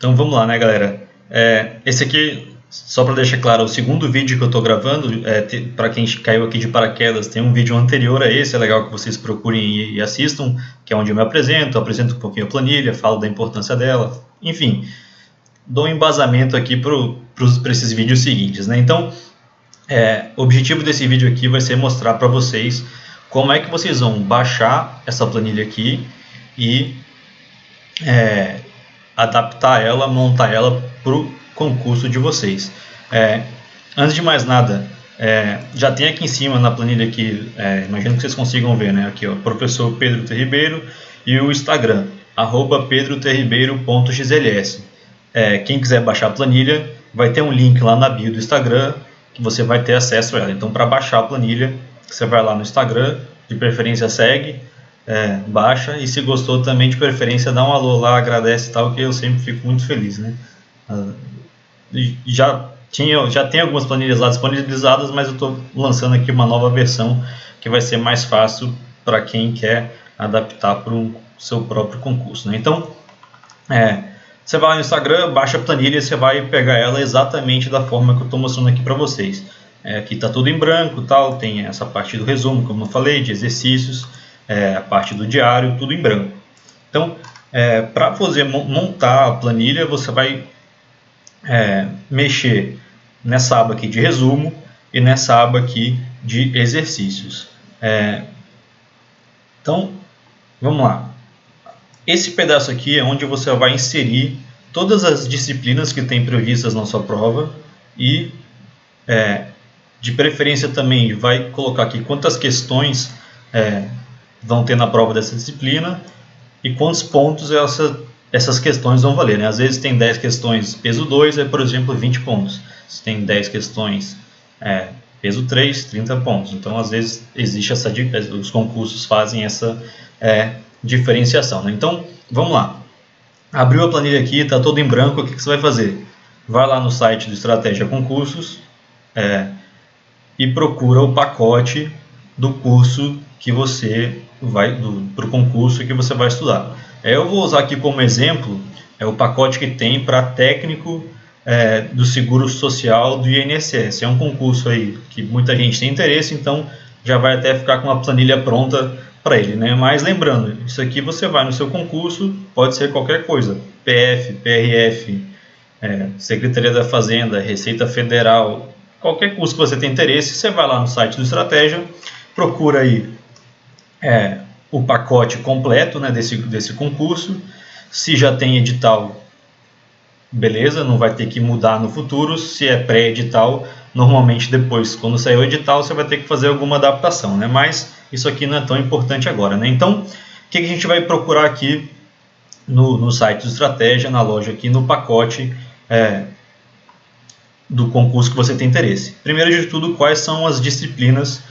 Então vamos lá, né, galera? Esse aqui, só para deixar claro, é o segundo vídeo que eu estou gravando. Para quem caiu aqui de paraquedas, tem um vídeo anterior a esse, é legal que vocês procurem e assistam, que é onde eu me apresento um pouquinho a planilha, falo da importância dela, enfim, dou um embasamento aqui para esses vídeos seguintes, né? Então, o objetivo desse vídeo aqui vai ser mostrar para vocês como é que vocês vão baixar essa planilha aqui e adaptar ela, montar ela para o concurso de vocês. Antes de mais nada, já tem aqui em cima na planilha aqui, imagino que vocês consigam ver, né? Aqui, ó, professor Pedro T. Ribeiro e o Instagram, @pedrotribeiro.xls. Quem quiser baixar a planilha, vai ter um link lá na bio do Instagram que você vai ter acesso a ela. Então, para baixar a planilha, você vai lá no Instagram, de preferência segue, baixa, e se gostou também, de preferência, dá um alô lá, agradece e tal, que eu sempre fico muito feliz, né? Já tem algumas planilhas lá disponibilizadas, mas eu estou lançando aqui uma nova versão que vai ser mais fácil para quem quer adaptar para o seu próprio concurso, né? Então, você vai lá no Instagram, baixa a planilha, você vai pegar ela exatamente da forma que eu estou mostrando aqui para vocês. Aqui está tudo em branco, tal, tem essa parte do resumo, como eu falei, de exercícios, a parte do diário, tudo em branco. Então, para você montar a planilha, você vai mexer nessa aba aqui de resumo e nessa aba aqui de exercícios. Então, vamos lá. Esse pedaço aqui é onde você vai inserir todas as disciplinas que tem previstas na sua prova e, de preferência, também vai colocar aqui quantas questões vão ter na prova dessa disciplina e quantos pontos essas questões vão valer, né? Às vezes tem 10 questões peso 2, por exemplo, 20 pontos. Se tem 10 questões peso 3, 30 pontos. Então, às vezes, existe os concursos fazem essa diferenciação, né? Então, vamos lá. Abriu a planilha aqui, está todo em branco, o que você vai fazer? Vai lá no site do Estratégia Concursos e procura o pacote do curso que você vai, para o concurso que você vai estudar. Eu vou usar aqui como exemplo o pacote que tem para técnico do Seguro Social do INSS. É um concurso aí que muita gente tem interesse, então já vai até ficar com uma planilha pronta para ele, né? Mas lembrando, isso aqui você vai no seu concurso, pode ser qualquer coisa, PF, PRF, Secretaria da Fazenda, Receita Federal, qualquer curso que você tem interesse, você vai lá no site do Estratégia, procura aí o pacote completo, né, desse concurso. Se já tem edital, beleza, não vai ter que mudar no futuro. Se é pré-edital, normalmente depois, quando sair o edital, você vai ter que fazer alguma adaptação, né? Mas isso aqui não é tão importante agora, né? Então, o que a gente vai procurar aqui no site do Estratégia, na loja aqui, no pacote do concurso que você tem interesse? Primeiro de tudo, quais são as disciplinas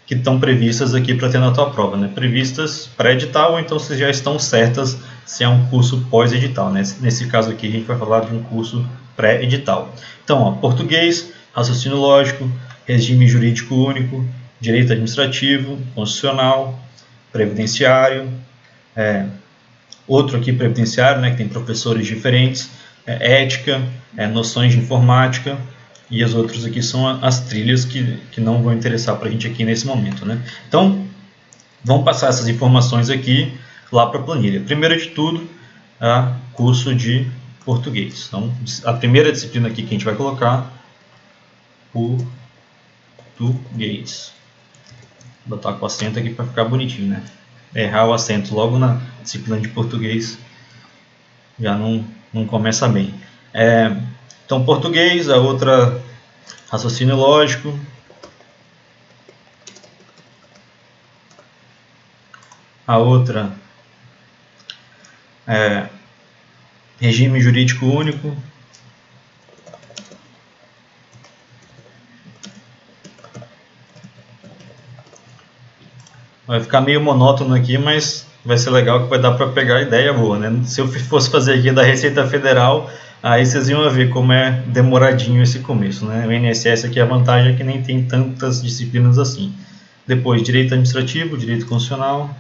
que estão previstas aqui para ter na tua prova, né? Previstas pré-edital, ou então se já estão certas se é um curso pós-edital, né? Nesse caso aqui a gente vai falar de um curso pré-edital. Então, ó, português, raciocínio lógico, regime jurídico único, direito administrativo, constitucional, previdenciário, outro aqui previdenciário, né, que tem professores diferentes, ética, noções de informática, e as outras aqui são as trilhas que não vão interessar para a gente aqui nesse momento, né? Então, vamos passar essas informações aqui lá para a planilha. Primeiro de tudo, curso de português. Então, a primeira disciplina aqui que a gente vai colocar, português. Vou botar com acento aqui para ficar bonitinho, né? Errar o acento logo na disciplina de português já não começa bem. Então, português, a outra, raciocínio lógico, a outra, regime jurídico único, vai ficar meio monótono aqui, mas vai ser legal, que vai dar para pegar a ideia boa, né? Se eu fosse fazer aqui da Receita Federal, aí vocês iam ver como é demoradinho esse começo, né? O INSS aqui, a vantagem é que nem tem tantas disciplinas assim. Depois, direito administrativo, direito constitucional,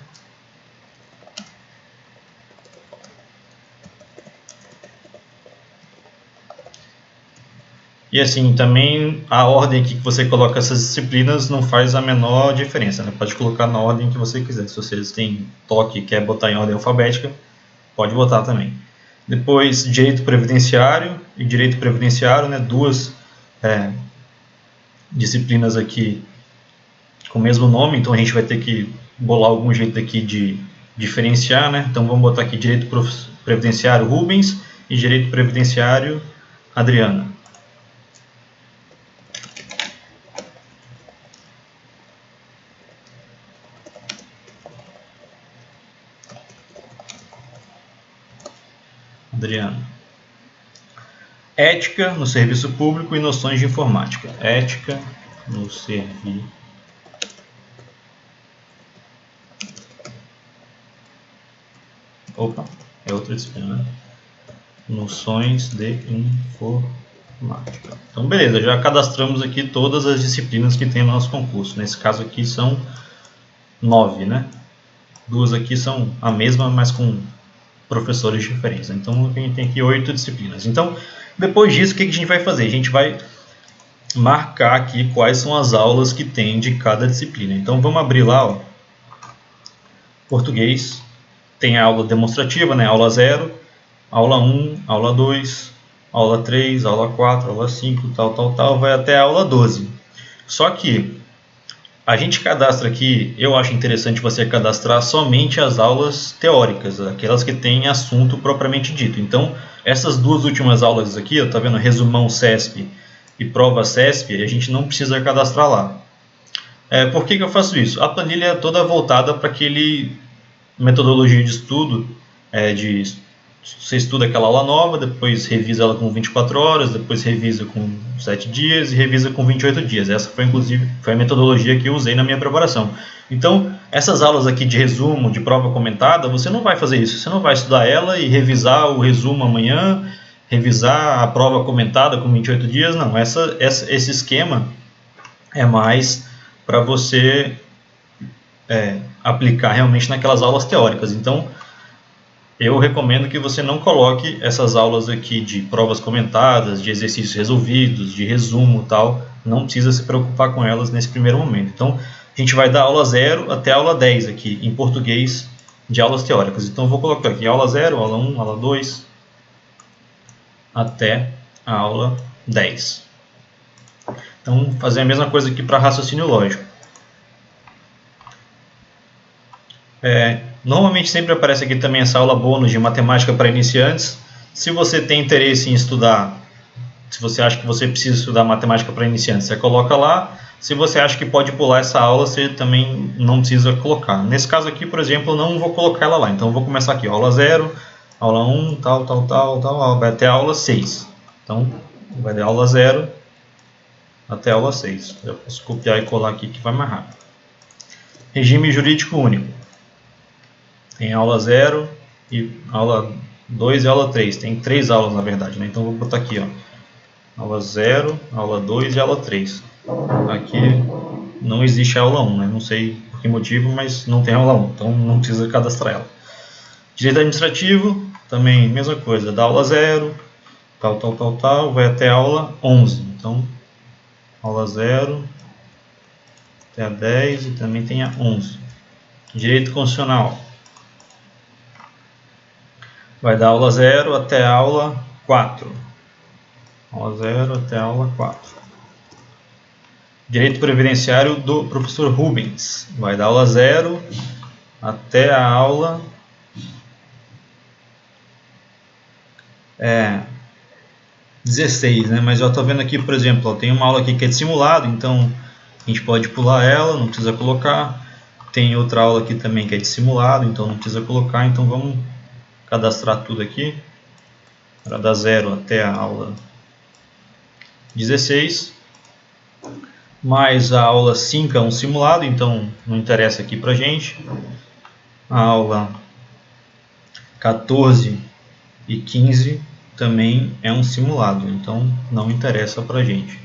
E assim, também a ordem aqui que você coloca essas disciplinas não faz a menor diferença, né? Pode colocar na ordem que você quiser. Se vocês têm toque e quer botar em ordem alfabética, pode botar também. Depois, direito previdenciário e direito previdenciário, né? Duas disciplinas aqui com o mesmo nome, então a gente vai ter que bolar algum jeito aqui de diferenciar, né? Então vamos botar aqui direito previdenciário Rubens e direito previdenciário Adriana. Adriana. Ética no serviço público e noções de informática. Ética no serviço. Opa, é outra disciplina, né? Noções de informática. Então, beleza, já cadastramos aqui todas as disciplinas que tem no nosso concurso. Nesse caso aqui são 9, né? Duas aqui são a mesma, mas com professores diferentes. Então, a gente tem aqui 8 disciplinas. Então, depois disso, o que a gente vai fazer? A gente vai marcar aqui quais são as aulas que tem de cada disciplina. Então, vamos abrir lá, ó, português. Tem a aula demonstrativa, né? Aula 0, aula 1, aula 2, aula 3, aula 4, aula 5, tal, vai até a aula 12. Só que a gente cadastra aqui, eu acho interessante você cadastrar somente as aulas teóricas, aquelas que têm assunto propriamente dito. Então, essas duas últimas aulas aqui, ó, tá vendo? Resumão CESP e prova CESP, a gente não precisa cadastrar lá. Por que eu faço isso? A planilha é toda voltada para aquele metodologia de estudo, você estuda aquela aula nova, depois revisa ela com 24 horas, depois revisa com 7 dias e revisa com 28 dias. Essa foi, inclusive, a metodologia que eu usei na minha preparação. Então, essas aulas aqui de resumo, de prova comentada, você não vai fazer isso. Você não vai estudar ela e revisar o resumo amanhã, revisar a prova comentada com 28 dias, não. Esse esquema é mais para você aplicar realmente naquelas aulas teóricas. Então, eu recomendo que você não coloque essas aulas aqui de provas comentadas, de exercícios resolvidos, de resumo e tal. Não precisa se preocupar com elas nesse primeiro momento. Então, a gente vai da aula 0 até a aula 10 aqui, em português, de aulas teóricas. Então, eu vou colocar aqui aula 0, aula 1, aula 2, até a aula 10. Então, fazer a mesma coisa aqui para raciocínio lógico. Normalmente sempre aparece aqui também essa aula bônus de matemática para iniciantes. Se você tem interesse em estudar, se você acha que você precisa estudar matemática para iniciantes, você coloca lá. Se você acha que pode pular essa aula, você também não precisa colocar. Nesse caso aqui, por exemplo, eu não vou colocar ela lá. Então eu vou começar aqui, aula 0, aula 1, tal, vai até a aula 6. Então vai da aula 0 até a aula 6. Eu posso copiar e colar aqui que vai mais rápido. Regime jurídico único. Tem aula 0 e aula 2 e aula 3. Tem 3 aulas, na verdade, né? Então, vou botar aqui, ó, aula 0, aula 2 e aula 3. Aqui não existe aula 1, né? Não sei por que motivo, mas não tem aula 1. Então, não precisa cadastrar ela. Direito administrativo, também mesma coisa. Da aula 0, tal, vai até a aula 11. Então, aula 0 até a 10 e também tem a 11. Direito constitucional. Vai da aula 0 até a aula 4. Aula 0 até a aula 4. Direito previdenciário do professor Rubens. Vai da aula 0 até a aula 16, né? Mas eu estou vendo aqui, por exemplo, ó, tem uma aula aqui que é de simulado, então a gente pode pular ela, não precisa colocar. Tem outra aula aqui também que é de simulado, então não precisa colocar. Então vamos cadastrar tudo aqui, para da 0 até a aula 16, mais a aula 5 é um simulado, então não interessa aqui para a gente. A aula 14 e 15 também é um simulado, então não interessa para a gente.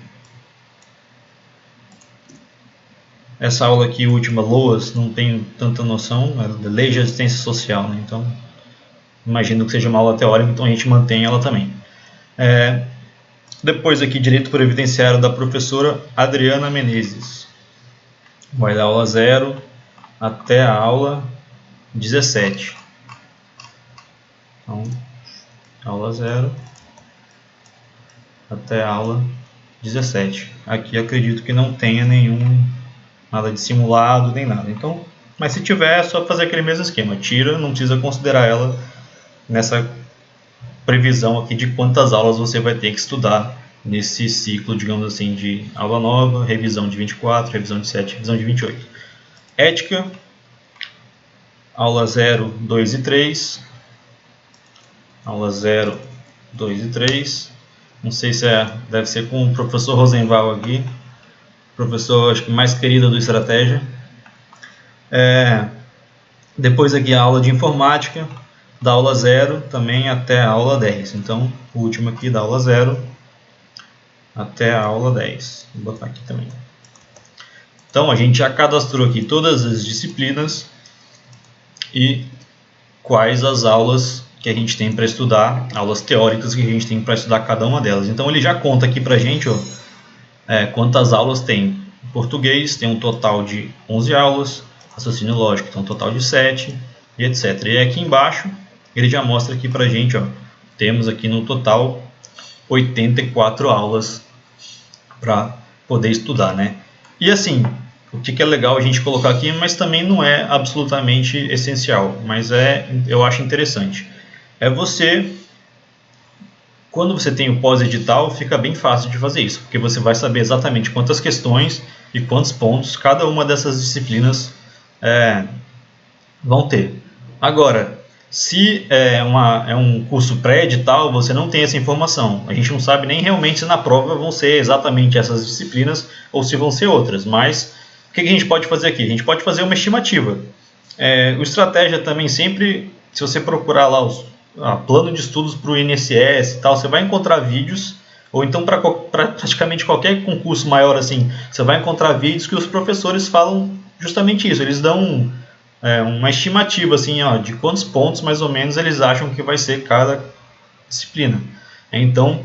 Essa aula aqui, última, LOAS, não tenho tanta noção, é Lei de Assistência Social, né? Então imagino que seja uma aula teórica, então a gente mantém ela também. Depois aqui, Direito Previdenciário da professora Adriana Menezes. Vai da aula 0 até a aula 17. Então, aula 0 até a aula 17. Aqui acredito que não tenha nada de simulado nem nada. Então, mas se tiver, é só fazer aquele mesmo esquema. Tira, não precisa considerar ela nessa previsão aqui de quantas aulas você vai ter que estudar nesse ciclo, digamos assim, de aula nova, revisão de 24, revisão de 7, revisão de 28. Ética, aula 0, 2 e 3. Aula 0, 2 e 3. Não sei se deve ser com o professor Rosenval aqui, professor acho que mais querido do Estratégia. Depois aqui a aula de Informática, da aula 0 também até a aula 10. Então, o último aqui da aula 0 até a aula 10. Vou botar aqui também. Então, a gente já cadastrou aqui todas as disciplinas e quais as aulas que a gente tem para estudar, aulas teóricas que a gente tem para estudar cada uma delas. Então, ele já conta aqui para a gente quantas aulas tem. Português tem um total de 11 aulas, raciocínio lógico tem um total de 7, e etc. E aqui embaixo, ele já mostra aqui para a gente, temos aqui no total 84 aulas para poder estudar, né? E assim, o que é legal a gente colocar aqui, mas também não é absolutamente essencial, mas eu acho interessante. Quando você tem o pós-edital, fica bem fácil de fazer isso, porque você vai saber exatamente quantas questões e quantos pontos cada uma dessas disciplinas vão ter. Agora, se é um curso pré-edital, você não tem essa informação. A gente não sabe nem realmente se na prova vão ser exatamente essas disciplinas ou se vão ser outras. Mas o que a gente pode fazer aqui? A gente pode fazer uma estimativa. O Estratégia também sempre, se você procurar lá plano de estudos para o INSS e tal, você vai encontrar vídeos, ou então para praticamente qualquer concurso maior assim, você vai encontrar vídeos que os professores falam justamente isso. Eles dão uma estimativa assim, de quantos pontos mais ou menos eles acham que vai ser cada disciplina. Então,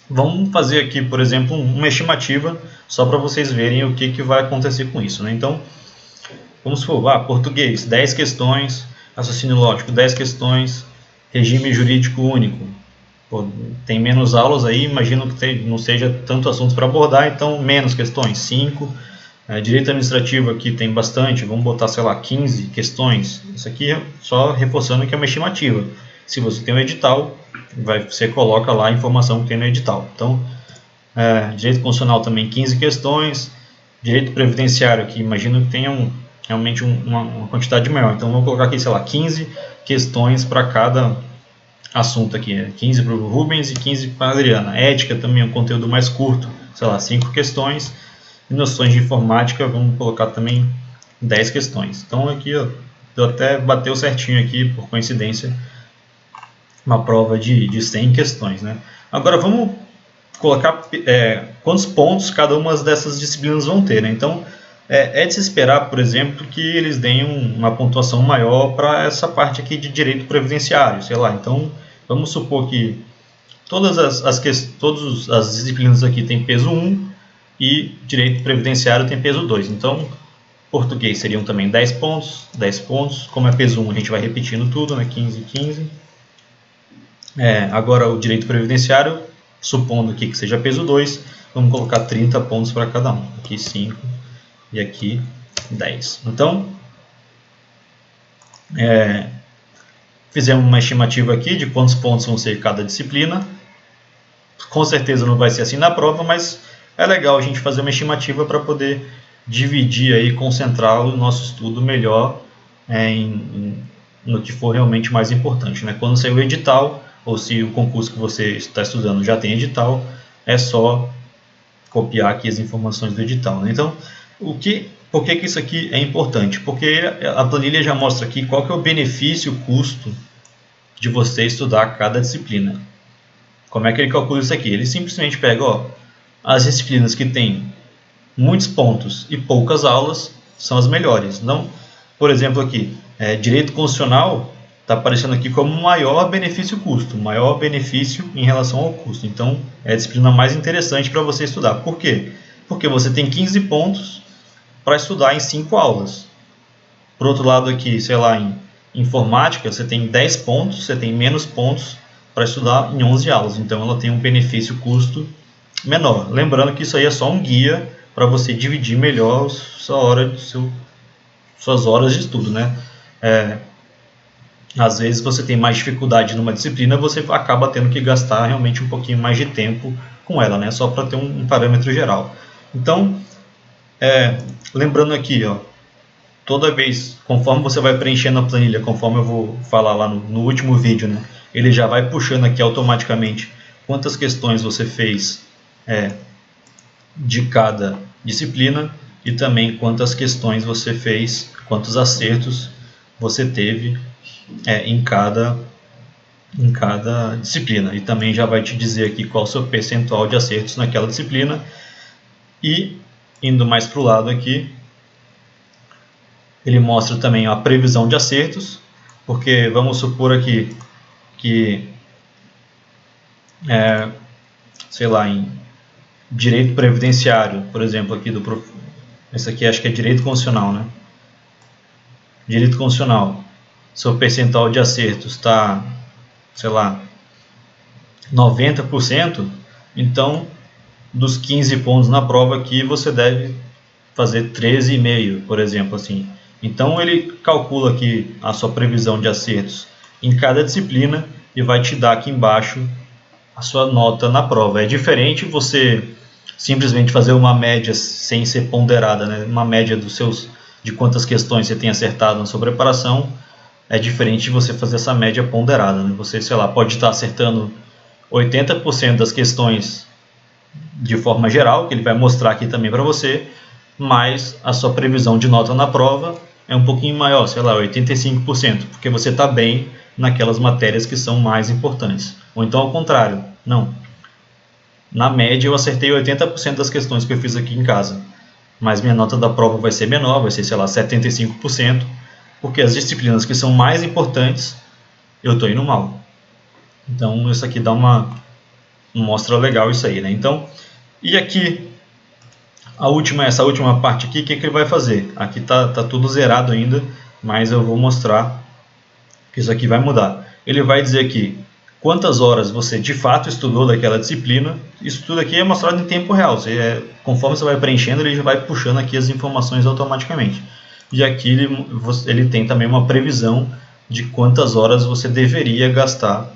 vamos fazer aqui, por exemplo, uma estimativa só para vocês verem o que vai acontecer com isso, né? Então, vamos supor, português, 10 questões, raciocínio lógico, 10 questões, regime jurídico único. Tem menos aulas aí, imagino que não seja tanto assuntos para abordar, então menos questões, 5. Direito administrativo aqui tem bastante, vamos botar, sei lá, 15 questões. Isso aqui é só reforçando que é uma estimativa. Se você tem um edital, você coloca lá a informação que tem no edital. Então, direito constitucional também 15 questões. Direito previdenciário aqui, imagino que tenha realmente uma quantidade maior. Então, vamos colocar aqui, sei lá, 15 questões para cada assunto aqui. 15 para o Rubens e 15 para a Adriana. Ética também é um conteúdo mais curto, sei lá, 5 questões. E noções de informática, vamos colocar também 10 questões. Então aqui até bateu certinho aqui, por coincidência, uma prova de 100 questões, né? Agora vamos colocar quantos pontos cada uma dessas disciplinas vão ter, né? Então de se esperar, por exemplo, que eles deem uma pontuação maior para essa parte aqui de direito previdenciário, sei lá. Então vamos supor que todas as disciplinas aqui têm peso 1, e direito previdenciário tem peso 2. Então, português seriam também 10 pontos, 10 pontos. Como é peso 1, a gente vai repetindo tudo, né? 15, 15. Agora, o direito previdenciário, supondo aqui que seja peso 2, vamos colocar 30 pontos para cada um. Aqui 5 e aqui 10. Então, fizemos uma estimativa aqui de quantos pontos vão ser cada disciplina. Com certeza não vai ser assim na prova, mas é legal a gente fazer uma estimativa para poder dividir aí, concentrar o nosso estudo melhor no que for realmente mais importante, né? Quando sair o edital, ou se o concurso que você está estudando já tem edital, é só copiar aqui as informações do edital, né? Então, por que isso aqui é importante? Porque a planilha já mostra aqui qual que é o benefício, o custo de você estudar cada disciplina. Como é que ele calcula isso aqui? Ele simplesmente pega, as disciplinas que têm muitos pontos e poucas aulas são as melhores. Então, por exemplo, aqui, direito constitucional está aparecendo aqui como maior benefício-custo, maior benefício em relação ao custo. Então, é a disciplina mais interessante para você estudar. Por quê? Porque você tem 15 pontos para estudar em 5 aulas. Por outro lado aqui, sei lá, em informática, você tem 10 pontos, você tem menos pontos para estudar em 11 aulas. Então, ela tem um benefício-custo menor. Lembrando que isso aí é só um guia para você dividir melhor suas horas de estudo, né? Às vezes você tem mais dificuldade numa disciplina, você acaba tendo que gastar realmente um pouquinho mais de tempo com ela, né? Só para ter um parâmetro geral. Então, lembrando aqui, ó, toda vez, conforme você vai preenchendo a planilha, conforme eu vou falar lá no último vídeo, né? Ele já vai puxando aqui automaticamente quantas questões você fez de cada disciplina e também quantas questões você fez, quantos acertos você teve em cada disciplina. E também já vai te dizer aqui qual o seu percentual de acertos naquela disciplina. E indo mais para o lado aqui, ele mostra também a previsão de acertos, porque vamos supor aqui que, sei lá, em direito previdenciário, por exemplo, aqui esse aqui acho que é direito constitucional, né? Direito constitucional, seu percentual de acertos está, sei lá, 90%, então dos 15 pontos na prova aqui você deve fazer 13,5, por exemplo, assim. Então ele calcula aqui a sua previsão de acertos em cada disciplina e vai te dar aqui embaixo a sua nota na prova. É diferente você simplesmente fazer uma média sem ser ponderada, né? Uma média de quantas questões você tem acertado na sua preparação. É diferente de você fazer essa média ponderada, né? Você, sei lá, pode estar acertando 80% das questões de forma geral, que ele vai mostrar aqui também para você, mas a sua previsão de nota na prova é um pouquinho maior, sei lá, 85%, porque você está bem naquelas matérias que são mais importantes. Ou então ao contrário, não. Na média eu acertei 80% das questões que eu fiz aqui em casa, mas minha nota da prova vai ser menor, vai ser, sei lá, 75%, porque as disciplinas que são mais importantes eu estou indo mal. Então isso aqui dá mostra legal isso aí, né? Então, e aqui essa última parte aqui, o que ele vai fazer? Aqui tá tudo zerado ainda, mas eu vou mostrar que isso aqui vai mudar. Ele vai dizer aqui quantas horas você de fato estudou daquela disciplina. Isso tudo aqui é mostrado em tempo real. Conforme você vai preenchendo, ele já vai puxando aqui as informações automaticamente. E aqui ele tem também uma previsão de quantas horas você deveria gastar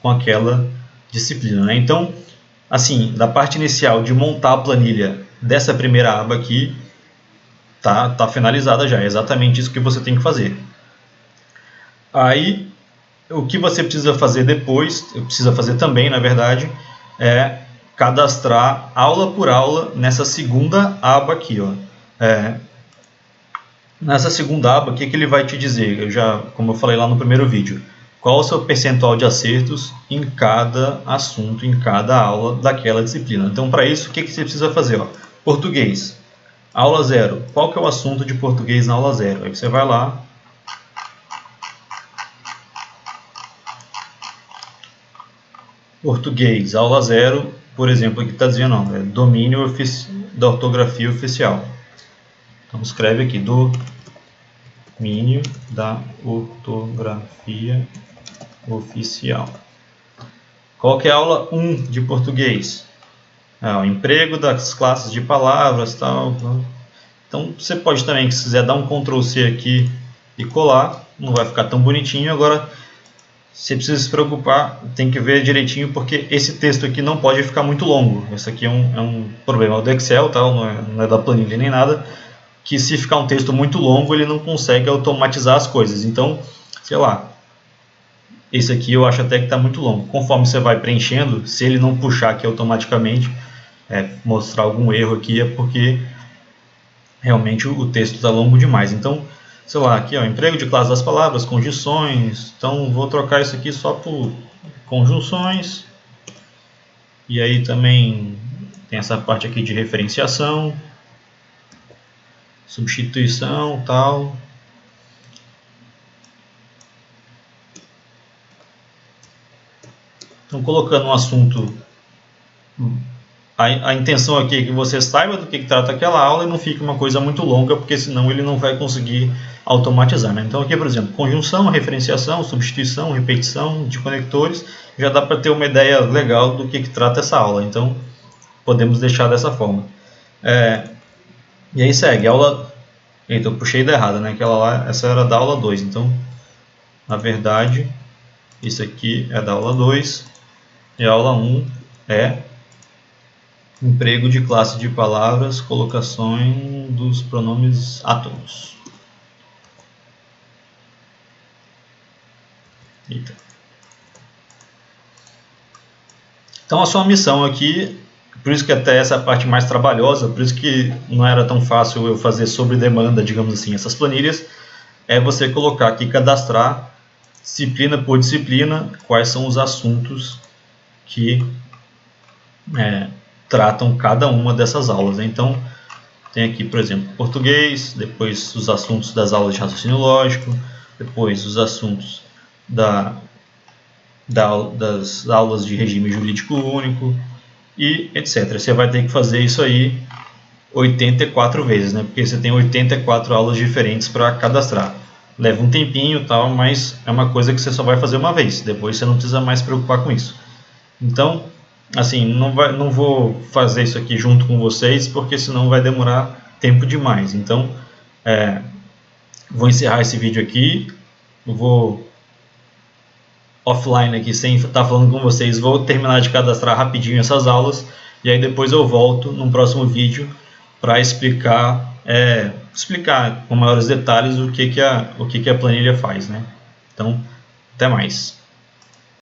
com aquela disciplina, né? Então, assim, da parte inicial de montar a planilha dessa primeira aba aqui, tá finalizada já. É exatamente isso que você tem que fazer. Aí, o que você precisa fazer depois, precisa fazer também, na verdade, é cadastrar aula por aula nessa segunda aba aqui, ó. Nessa segunda aba, o que ele vai te dizer? Como eu falei lá no primeiro vídeo, qual o seu percentual de acertos em cada assunto, em cada aula daquela disciplina. Então, para isso, o que você precisa fazer? Ó? Português, aula 0. Qual que é o assunto de português na aula 0? Aí você vai lá, português, aula 0, por exemplo, aqui está dizendo, ó, domínio da ortografia oficial. Então, escreve aqui, domínio da ortografia oficial. Qual que é a aula 1 de português? O emprego das classes de palavras, tal. Então, você pode também, se quiser, dar um Ctrl+C aqui e colar. Não vai ficar tão bonitinho. Agora, você precisa se preocupar, tem que ver direitinho, porque esse texto aqui não pode ficar muito longo. Esse aqui é um problema do Excel, tal, não é da planilha nem nada, que se ficar um texto muito longo, ele não consegue automatizar as coisas. Então, sei lá, esse aqui eu acho até que está muito longo. Conforme você vai preenchendo, se ele não puxar aqui automaticamente, mostrar algum erro aqui, é porque realmente o texto está longo demais. Então, sei lá, aqui, ó, emprego de classe das palavras, conjunções. Então, vou trocar isso aqui só por conjunções. E aí também tem essa parte aqui de referenciação, substituição, tal. Então, colocando um assunto, a intenção aqui é que você saiba do que trata aquela aula e não fique uma coisa muito longa, porque senão ele não vai conseguir automatizar, né? Então aqui, por exemplo, conjunção, referenciação, substituição, repetição de conectores, já dá para ter uma ideia legal do que trata essa aula. Então podemos deixar dessa forma. E aí segue, aula... Eita, eu puxei da errada, né? Aquela lá, essa era da aula 2, então na verdade isso aqui é da aula 2 e a aula 1 é emprego de classe de palavras, colocação dos pronomes átomos. Eita. Então a sua missão aqui, por isso que até essa é a parte mais trabalhosa, por isso que não era tão fácil eu fazer sobre demanda, digamos assim, essas planilhas, é você colocar aqui, cadastrar disciplina por disciplina, quais são os assuntos que tratam cada uma dessas aulas. Então, tem aqui, por exemplo, português, depois os assuntos das aulas de raciocínio lógico, depois os assuntos das aulas de regime jurídico único e etc. Você vai ter que fazer isso aí 84 vezes, né? Porque você tem 84 aulas diferentes para cadastrar. Leva um tempinho e tal, mas é uma coisa que você só vai fazer uma vez. Depois você não precisa mais se preocupar com isso. Então, assim, não vou fazer isso aqui junto com vocês, porque senão vai demorar tempo demais. Então, vou encerrar esse vídeo aqui. Vou offline aqui, sem estar falando com vocês. Vou terminar de cadastrar rapidinho essas aulas. E aí depois eu volto num próximo vídeo para explicar com maiores detalhes o que a planilha faz, né? Então, até mais.